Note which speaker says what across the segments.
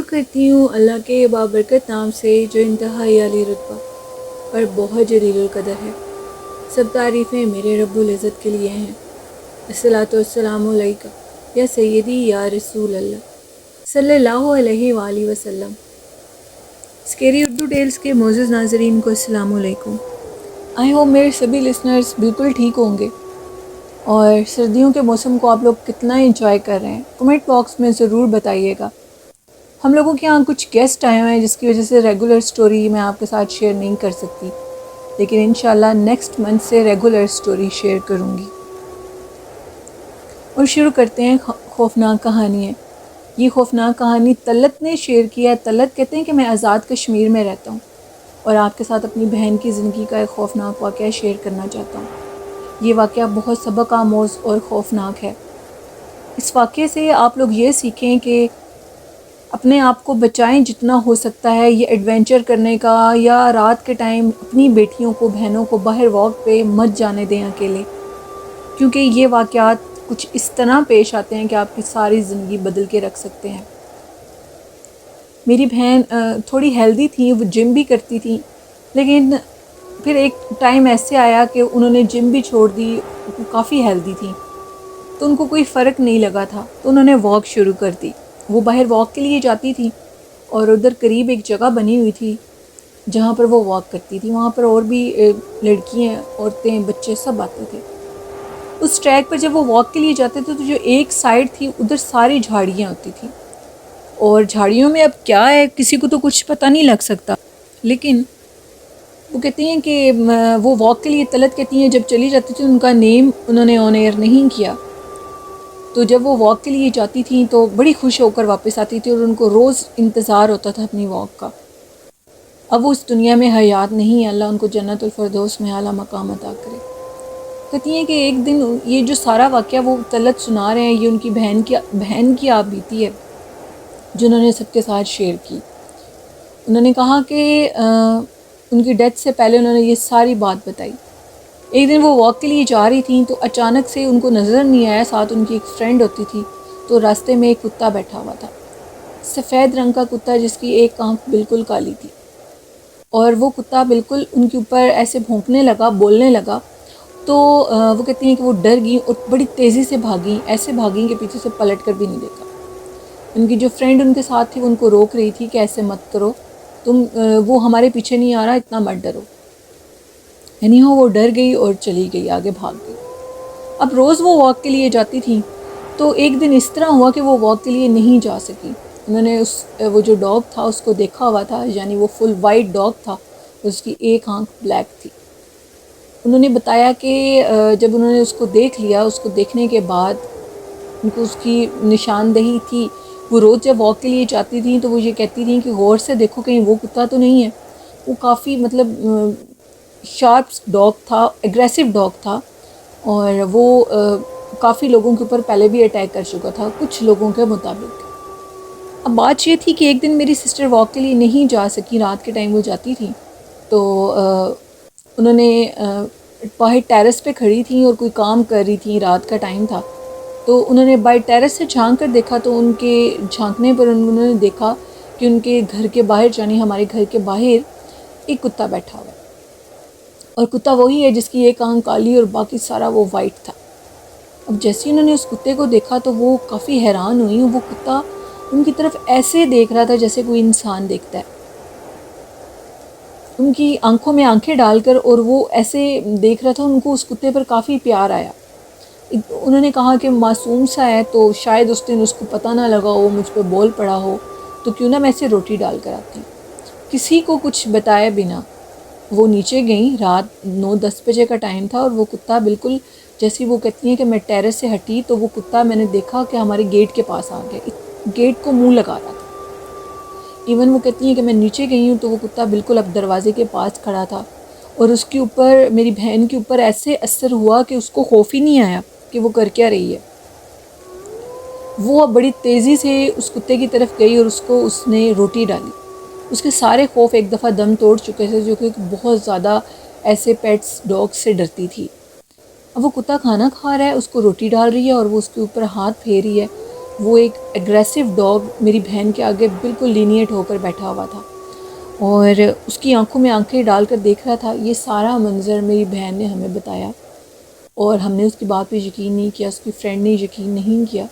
Speaker 1: کرتی ہوں اللہ کے بابرکت نام سے جو انتہائی عالی رتبہ اور بہت جلیل القدر ہے۔ سب تعریفیں میرے رب العزت کے لیے ہیں۔ الصلاۃ والسلام علیکہ یا سیدی یا رسول اللہ صلی اللہ علیہ وآلہ وسلم۔ اسکیری اردو ٹیلز کے معزز ناظرین کو السلام علیکم۔ آئی ہوپ میرے سبھی لسنرز بالکل ٹھیک ہوں گے اور سردیوں کے موسم کو آپ لوگ کتنا انجوائے کر رہے ہیں، کمنٹ باکس میں ضرور بتائیے گا۔ ہم لوگوں کے یہاں کچھ گیسٹ آئے ہوئے ہیں جس کی وجہ سے ریگولر سٹوری میں آپ کے ساتھ شیئر نہیں کر سکتی، لیکن انشاءاللہ نیکسٹ منتھ سے ریگولر سٹوری شیئر کروں گی۔ اور شروع کرتے ہیں خوفناک کہانی ہے۔ یہ خوفناک کہانی طلت نے شیئر کیا ہے۔ طلت کہتے ہیں کہ میں آزاد کشمیر میں رہتا ہوں اور آپ کے ساتھ اپنی بہن کی زندگی کا ایک خوفناک واقعہ شیئر کرنا چاہتا ہوں۔ یہ واقعہ بہت سبق آموز اور خوفناک ہے۔ اس واقعے سے آپ لوگ یہ سیکھیں کہ اپنے آپ کو بچائیں جتنا ہو سکتا ہے، یہ ایڈونچر کرنے کا، یا رات کے ٹائم اپنی بیٹیوں کو بہنوں کو باہر واک پہ مت جانے دیں اکیلے، کیونکہ یہ واقعات کچھ اس طرح پیش آتے ہیں کہ آپ کی ساری زندگی بدل کے رکھ سکتے ہیں۔ میری بہن تھوڑی ہیلدی تھی، وہ جم بھی کرتی تھی، لیکن پھر ایک ٹائم ایسے آیا کہ انہوں نے جم بھی چھوڑ دی، وہ کافی ہیلدی تھی تو ان کو کوئی فرق نہیں لگا تھا، تو انہوں نے واک شروع کر دی۔ وہ باہر واک کے لیے جاتی تھی اور ادھر قریب ایک جگہ بنی ہوئی تھی جہاں پر وہ واک کرتی تھی، وہاں پر اور بھی لڑکیاں، عورتیں، بچے سب آتے تھے۔ اس ٹریک پر جب وہ واک کے لیے جاتے تھے تو جو ایک سائڈ تھی ادھر ساری جھاڑیاں ہوتی تھیں، اور جھاڑیوں میں اب کیا ہے کسی کو تو کچھ پتہ نہیں لگ سکتا، لیکن وہ کہتی ہیں کہ وہ واک کے لیے طلت کہتی ہیں جب چلی جاتی تھی ان کا نیم انہوں نے آن ایئر نہیں کیا، تو جب وہ واک کے لیے جاتی تھیں تو بڑی خوش ہو کر واپس آتی تھی اور ان کو روز انتظار ہوتا تھا اپنی واک کا۔ اب وہ اس دنیا میں حیات نہیں ہے، اللہ ان کو جنت الفردوس میں اعلیٰ مقام عطا کرے۔ کہتی ہیں کہ ایک دن یہ جو سارا واقعہ وہ طلت سنا رہے ہیں یہ ان کی بہن کی آپ بیتی ہے جنہوں نے سب کے ساتھ شیئر کی۔ انہوں نے کہا کہ ان کی ڈیتھ سے پہلے انہوں نے یہ ساری بات بتائی۔ ایک دن وہ واک کے لیے جا رہی تھیں تو اچانک سے ان کو نظر نہیں آیا، ساتھ ان کی ایک فرینڈ ہوتی تھی، تو راستے میں ایک کتا بیٹھا ہوا تھا، سفید رنگ کا کتا جس کی ایک آنکھ بالکل کالی تھی، اور وہ کتا بالکل ان کے اوپر ایسے بھونکنے لگا، بولنے لگا، تو وہ کہتی ہیں کہ وہ ڈر گئیں اور بڑی تیزی سے بھاگیں، ایسے بھاگیں کہ پیچھے سے پلٹ کر بھی نہیں دیکھا۔ ان کی جو فرینڈ ان کے ساتھ تھی وہ ان کو روک رہی تھی کہ ایسے مت کرو، وہ ہمارے پیچھے نہیں آ رہا، اتنا مت ڈرو۔ یعنی وہ ڈر گئی اور چلی گئی، آگے بھاگ گئی۔ اب روز وہ واک کے لیے جاتی تھیں تو ایک دن اس طرح ہوا کہ وہ واک کے لیے نہیں جا سکی۔ انہوں نے وہ جو ڈاگ تھا اس کو دیکھا ہوا تھا، یعنی وہ فل وائٹ ڈاگ تھا، اس کی ایک آنکھ بلیک تھی۔ انہوں نے بتایا کہ جب انہوں نے اس کو دیکھ لیا، اس کو دیکھنے کے بعد ان کو اس کی نشاندہی تھی، وہ روز جب واک کے لیے جاتی تھیں تو وہ یہ کہتی تھیں کہ غور سے دیکھو کہیں وہ کتا تو نہیں ہے۔ وہ کافی شارپ ڈاگ تھا، ایگریسو ڈاگ تھا، اور وہ کافی لوگوں کے اوپر پہلے بھی اٹیک کر چکا تھا کچھ لوگوں کے مطابق۔ اب بات یہ تھی کہ ایک دن میری سسٹر واک کے لیے نہیں جا سکی، رات کے ٹائم وہ جاتی تھی، تو انہوں نے باہر ٹیرس پہ کھڑی تھیں اور کوئی کام کر رہی تھیں، رات کا ٹائم تھا، تو انہوں نے باہر ٹیرس سے جھانک کر دیکھا، تو ان کے جھانکنے پر انہوں نے دیکھا کہ ان کے گھر کے باہر، یعنی ہمارے گھر کے باہر ایک کتا بیٹھا ہوا ہے، اور کتا وہی ہے جس کی ایک آنکھ کالی اور باقی سارا وہ وائٹ تھا۔ اب جیسے انہوں نے اس کتے کو دیکھا تو وہ کافی حیران ہوئی، وہ کتا ان کی طرف ایسے دیکھ رہا تھا جیسے کوئی انسان دیکھتا ہے، ان کی آنکھوں میں آنکھیں ڈال کر، اور وہ ایسے دیکھ رہا تھا، ان کو اس کتے پر کافی پیار آیا۔ انہوں نے کہا کہ معصوم سا ہے تو شاید اس دن اس کو پتہ نہ لگا ہو، مجھ پہ بول پڑا ہو، تو کیوں نہ میں اسے روٹی ڈال کر آتی۔ کسی کو کچھ بتائے بنا وہ نیچے گئیں، رات 9-10 بجے کا ٹائم تھا، اور وہ کتا بالکل جیسی وہ کہتی ہیں کہ میں ٹیرس سے ہٹی تو وہ کتا میں نے دیکھا کہ ہمارے گیٹ کے پاس آ گیا، گیٹ کو منہ لگا رہا تھا۔ ایون وہ کہتی ہیں کہ میں نیچے گئی ہوں تو وہ کتا بالکل اب دروازے کے پاس کھڑا تھا، اور اس کے اوپر، میری بہن کے اوپر ایسے اثر ہوا کہ اس کو خوف ہی نہیں آیا کہ وہ کر کیا رہی ہے۔ وہ بڑی تیزی سے اس کتے کی طرف گئی اور اس نے روٹی ڈالی۔ اس کے سارے خوف ایک دفعہ دم توڑ چکے تھے، جو کہ بہت زیادہ ایسے پیٹس ڈاگ سے ڈرتی تھی۔ اب وہ کتا کھانا کھا رہا ہے، اس کو روٹی ڈال رہی ہے اور وہ اس کے اوپر ہاتھ پھیر رہی ہے، وہ ایک ایگریسو ڈاگ میری بہن کے آگے بالکل لینیٹ ہو کر بیٹھا ہوا تھا اور اس کی آنکھوں میں آنکھیں ڈال کر دیکھ رہا تھا۔ یہ سارا منظر میری بہن نے ہمیں بتایا اور ہم نے اس کی بات پہ یقین نہیں کیا، اس کی فرینڈ نے یقین نہیں کیا۔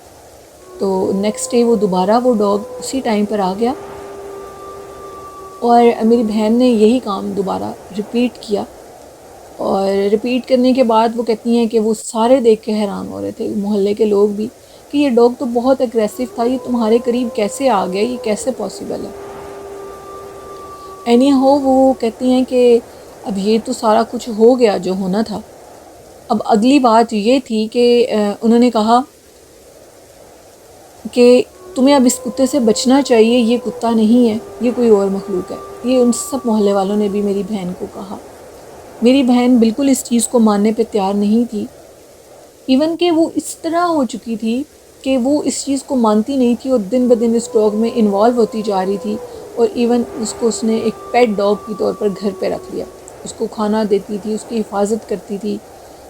Speaker 1: تو نیکسٹ ڈے وہ دوبارہ وہ ڈاگ اسی ٹائم پر آ گیا اور میری بہن نے یہی کام دوبارہ رپیٹ کیا، اور رپیٹ کرنے کے بعد وہ کہتی ہیں کہ وہ سارے دیکھ کے حیران ہو رہے تھے، محلے کے لوگ بھی، کہ یہ ڈاگ تو بہت اگریسو تھا، یہ تمہارے قریب کیسے آ گیا، یہ کیسے پاسبل ہے۔ اینی ہو وہ کہتی ہیں کہ اب یہ تو سارا کچھ ہو گیا جو ہونا تھا، اب اگلی بات یہ تھی کہ انہوں نے کہا کہ تمہیں اب اس کتے سے بچنا چاہیے، یہ کتا نہیں ہے، یہ کوئی اور مخلوق ہے۔ یہ ان سب محلے والوں نے بھی میری بہن کو کہا۔ میری بہن بالکل اس چیز کو ماننے پہ تیار نہیں تھی، ایون کہ وہ اس طرح ہو چکی تھی کہ وہ اس چیز کو مانتی نہیں تھی اور دن بدن اس ڈاگ میں انوالو ہوتی جا رہی تھی، اور ایون اس نے ایک پیٹ ڈاگ کی طور پر گھر پہ رکھ لیا، اس کو کھانا دیتی تھی، اس کی حفاظت کرتی تھی۔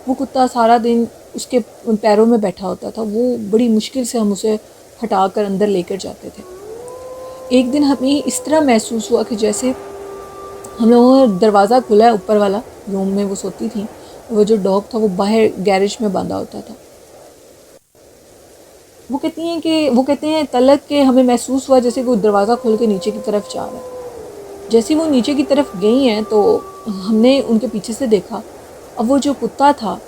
Speaker 1: وہ کتا سارا دن اس کے پیروں میں بیٹھا ہوتا تھا، وہ بڑی مشکل سے ہم اسے ہٹا کر اندر لے کر جاتے تھے۔ ایک دن ہمیں اس طرح محسوس ہوا کہ جیسے ہم لوگوں کا دروازہ کھلا ہے، اوپر والا روم میں وہ سوتی تھیں، وہ جو ڈاگ تھا وہ باہر گیرج میں باندھا ہوتا تھا۔ وہ کہتے ہیں طلعت کہ ہمیں محسوس ہوا جیسے وہ دروازہ کھول کے نیچے کی طرف جا رہا ہے۔ جیسے وہ نیچے کی طرف گئی ہیں تو ہم نے ان کے پیچھے سے دیکھا، اب وہ جو کتا تھا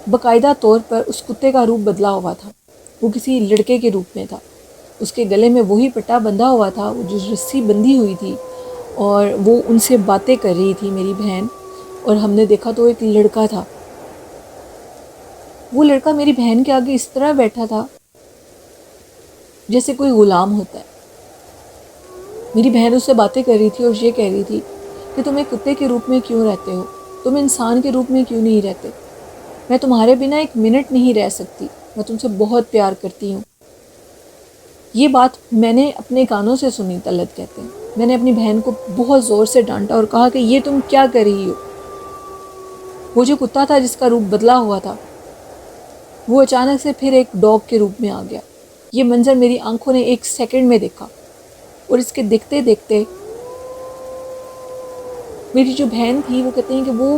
Speaker 1: باقاعدہ طور پر اس کتے کا روپ بدلا ہوا تھا، وہ کسی لڑکے کے روپ میں تھا، اس کے گلے میں وہی پٹا بندھا ہوا تھا، وہ جو رسی بندھی ہوئی تھی، اور وہ ان سے باتیں کر رہی تھی میری بہن، اور ہم نے دیکھا تو ایک لڑکا تھا۔ وہ لڑکا میری بہن کے آگے اس طرح بیٹھا تھا جیسے کوئی غلام ہوتا ہے۔ میری بہن اس سے باتیں کر رہی تھی اور یہ کہہ رہی تھی کہ تم ایک کتے کے روپ میں کیوں رہتے ہو، تم انسان کے روپ میں کیوں نہیں رہتے، میں تمہارے بنا ایک منٹ نہیں رہ سکتی، میں تم سے بہت پیار کرتی ہوں۔ یہ بات میں نے اپنے کانوں سے سنی، طلعت کہتے ہیں۔ میں نے اپنی بہن کو بہت زور سے ڈانٹا اور کہا کہ یہ تم کیا کر رہی ہو۔ وہ جو کتا تھا جس کا روپ بدلا ہوا تھا وہ اچانک سے پھر ایک ڈاگ کے روپ میں آ گیا۔ یہ منظر میری آنکھوں نے ایک سیکنڈ میں دیکھا، اور اس کے دیکھتے دیکھتے میری جو بہن تھی وہ کہتے ہیں کہ وہ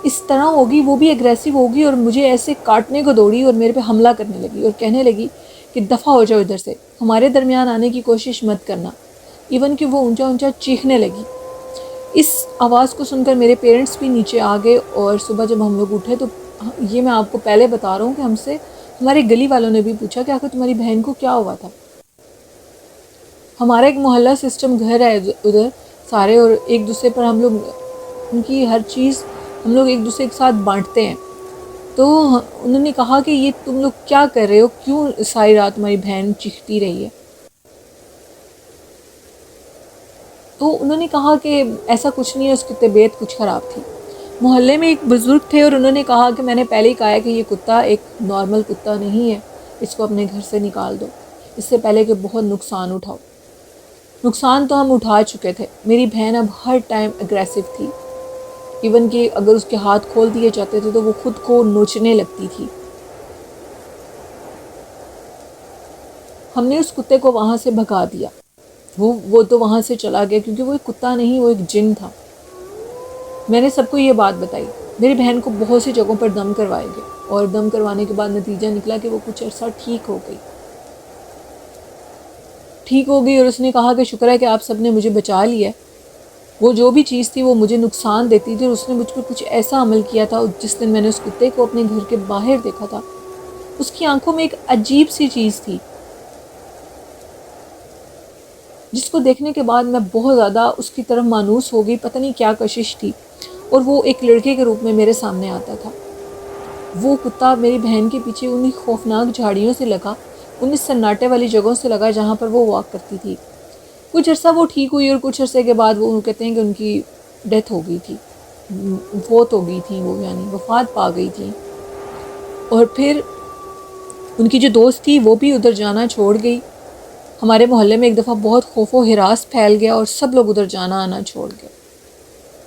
Speaker 1: اس طرح ہوگی، وہ بھی اگریسو ہوگی اور مجھے ایسے کاٹنے کو دوڑی اور میرے پہ حملہ کرنے لگی اور کہنے لگی کہ دفع ہو جاؤ ادھر سے، ہمارے درمیان آنے کی کوشش مت کرنا۔ ایون کہ وہ اونچا اونچا چیخنے لگی۔ اس آواز کو سن کر میرے پیرنٹس بھی نیچے آ گئے، اور صبح جب ہم لوگ اٹھے تو یہ میں آپ کو پہلے بتا رہا ہوں کہ ہم سے ہمارے گلی والوں نے بھی پوچھا کہ آخر تمہاری بہن کو کیا ہوا تھا۔ ہمارا ایک محلہ سسٹم گھر ہے ادھر سارے، اور ایک دوسرے پر ہم لوگ ان کی ہر چیز ہم لوگ ایک دوسرے کے ساتھ بانٹتے ہیں۔ تو انہوں نے کہا کہ یہ تم لوگ کیا کر رہے ہو، کیوں ساری رات تمہاری بہن چیختی رہی ہے۔ تو انہوں نے کہا کہ ایسا کچھ نہیں ہے، اس کی طبیعت کچھ خراب تھی۔ محلے میں ایک بزرگ تھے اور انہوں نے کہا کہ میں نے پہلے ہی کہا ہے کہ یہ کتا ایک نارمل کتا نہیں ہے، اس کو اپنے گھر سے نکال دو، اس سے پہلے کہ بہت نقصان اٹھاؤ۔ نقصان تو ہم اٹھا چکے تھے۔ میری بہن اب ہر ٹائم اگریسو تھی، ایون کہ اگر اس کے ہاتھ کھول دیے جاتے تھے تو وہ خود کو نوچنے لگتی تھی۔ ہم نے اس کتے کو وہاں سے بھگا دیا، وہ تو وہاں سے چلا گیا کیونکہ وہ ایک کتا نہیں، وہ ایک جن تھا۔ میں نے سب کو یہ بات بتائی۔ میری بہن کو بہت سی جگہوں پر دم کروائے گئے، اور دم کروانے کے بعد نتیجہ نکلا کہ وہ کچھ عرصہ ٹھیک ہو گئی، اور اس نے کہا کہ شکر ہے کہ آپ سب نے مجھے بچا لیا۔ وہ جو بھی چیز تھی وہ مجھے نقصان دیتی تھی، اور اس نے مجھ پر کچھ ایسا عمل کیا تھا۔ جس دن میں نے اس کتے کو اپنے گھر کے باہر دیکھا تھا، اس کی آنکھوں میں ایک عجیب سی چیز تھی جس کو دیکھنے کے بعد میں بہت زیادہ اس کی طرف مانوس ہو گئی، پتہ نہیں کیا کشش تھی، اور وہ ایک لڑکے کے روپ میں میرے سامنے آتا تھا۔ وہ کتا میری بہن کے پیچھے انہی خوفناک جھاڑیوں سے لگا، انہی سناٹے والی جگہوں سے لگا جہاں پر وہ واک کرتی تھی۔ کچھ عرصہ وہ ٹھیک ہوئی، اور کچھ عرصے کے بعد وہ کہتے ہیں کہ ان کی ڈیتھ ہو گئی تھی، فوت ہو گئی تھی، وہ یعنی وفات پا گئی تھی۔ اور پھر ان کی جو دوست تھی وہ بھی ادھر جانا چھوڑ گئی۔ ہمارے محلے میں ایک دفعہ بہت خوف و ہراس پھیل گیا اور سب لوگ ادھر جانا آنا چھوڑ گئے۔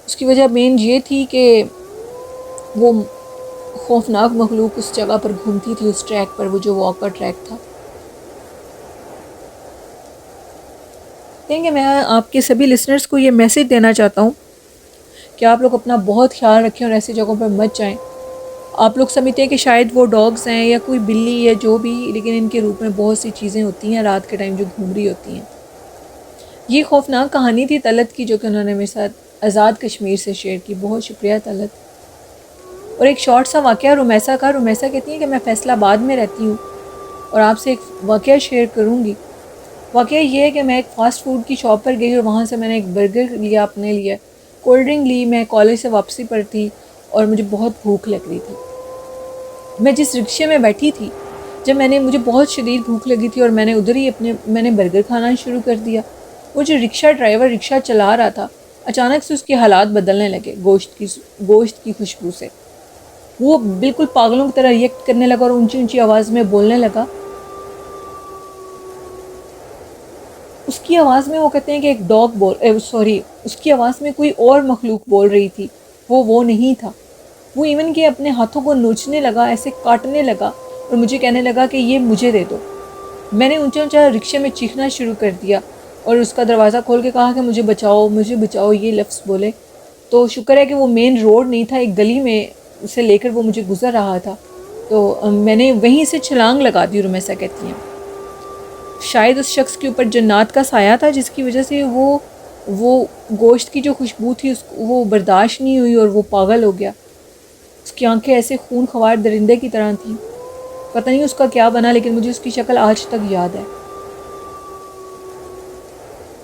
Speaker 1: اس کی وجہ مین یہ تھی کہ وہ خوفناک مخلوق اس جگہ پر گھومتی تھی، اس ٹریک پر، وہ جو واک کا ٹریک تھا۔ کہتے ہیں کہ میں آپ کے سبھی لسنرز کو یہ میسیج دینا چاہتا ہوں کہ آپ لوگ اپنا بہت خیال رکھیں اور ایسی جگہوں پر مت جائیں. آپ لوگ سمجھتے ہیں کہ شاید وہ ڈاگز ہیں یا کوئی بلی یا جو بھی، لیکن ان کے روپ میں بہت سی چیزیں ہوتی ہیں رات کے ٹائم جو گھوم رہی ہوتی ہیں. یہ خوفناک کہانی تھی طلعت کی، جو کہ انہوں نے میرے ساتھ آزاد کشمیر سے شیئر کی. بہت شکریہ طلعت. اور ایک شارٹ سا واقعہ رومیسا کا. رومیسا کہتی ہیں کہ میں فیصل آباد میں رہتی ہوں اور آپ سے ایک واقعہ شیئر کروں گی. واقعہ یہ ہے کہ میں ایک فاسٹ فوڈ کی شاپ پر گئی اور وہاں سے میں نے ایک برگر لیا اپنے لیے، کولڈ ڈرنک لی. میں کالج سے واپسی پر تھی اور مجھے بہت بھوک لگ رہی تھی. میں جس رکشے میں بیٹھی تھی، مجھے بہت شدید بھوک لگی تھی اور میں نے ادھر ہی میں نے برگر کھانا شروع کر دیا. وہ جو رکشہ ڈرائیور رکشہ چلا رہا تھا، اچانک سے اس کے حالات بدلنے لگے. گوشت کی خوشبو سے وہ بالکل پاگلوں کی طرح ریئیکٹ کرنے لگا اور اونچی اونچی آواز میں بولنے لگا. اس کی آواز میں وہ کہتے ہیں کہ ایک ڈاگ اس کی آواز میں کوئی اور مخلوق بول رہی تھی. وہ نہیں تھا. وہ ایون کہ اپنے ہاتھوں کو نوچنے لگا، ایسے کاٹنے لگا اور مجھے کہنے لگا کہ یہ مجھے دے دو. میں نے اونچا اونچا رکشے میں چیخنا شروع کر دیا اور اس کا دروازہ کھول کے کہا کہ مجھے بچاؤ، یہ لفظ بولے. تو شکر ہے کہ وہ مین روڈ نہیں تھا، ایک گلی میں سے لے کر وہ مجھے گزر رہا تھا. تو میں نے وہیں سے چھلانگ لگا دی. رومیسا کہتی ہیں شاید اس شخص کے اوپر جنات کا سایہ تھا، جس کی وجہ سے وہ گوشت کی جو خوشبو تھی وہ برداشت نہیں ہوئی اور وہ پاگل ہو گیا. اس کی آنکھیں ایسے خون خوار درندے کی طرح تھیں. پتہ نہیں اس کا کیا بنا، لیکن مجھے اس کی شکل آج تک یاد ہے.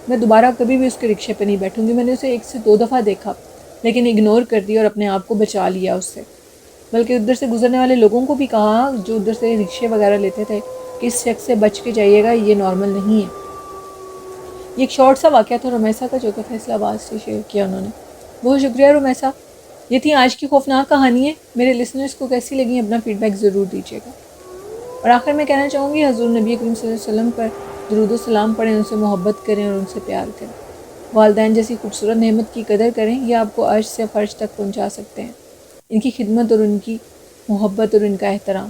Speaker 1: میں دوبارہ کبھی بھی اس کے رکشے پہ نہیں بیٹھوں گی. میں نے اسے 1 سے 2 دفعہ دیکھا لیکن اگنور کر دیا اور اپنے آپ کو بچا لیا اس سے. بلکہ ادھر سے گزرنے والے لوگوں کو بھی کہا جو ادھر سے رکشے وغیرہ لیتے تھے کہ اس شخص سے بچ کے جائیے گا، یہ نارمل نہیں ہے. یہ ایک شارٹ سا واقعہ تھا رومیسا کا، جو کہ فیصل آباد سے شیئر کیا انہوں نے. بہت شکریہ رومیسا. یہ تھی آج کی خوفناک کہانی ہے. میرے لسنرز کو کیسی لگیں اپنا فیڈ بیک ضرور دیجیے گا. اور آخر میں کہنا چاہوں گی حضور نبی کریم صلی اللہ علیہ وسلم پر درود و سلام پڑھیں، ان سے محبت کریں اور ان سے پیار کریں. والدین جیسی خوبصورت نعمت کی قدر کریں. یہ آپ کو عرش سے فرش تک پہنچا سکتے ہیں. ان کی خدمت اور ان کی محبت اور ان کا احترام.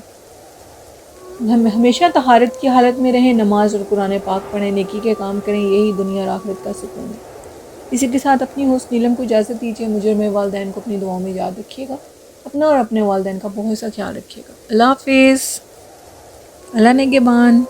Speaker 1: ہم ہمیشہ طہارت کی حالت میں رہیں، نماز اور قرآن پاک پڑھیں، نیکی کے کام کریں. یہی دنیا اور آخرت کا سکون ہے. اسی کے ساتھ اپنی ہوسٹ نیلم کو اجازت دیجیے. مجھے اور میرے والدین کو اپنی دعاؤں میں یاد رکھیے گا. اپنا اور اپنے والدین کا بہت سا خیال رکھیے گا. اللہ حافظ. اللہ نگہبان.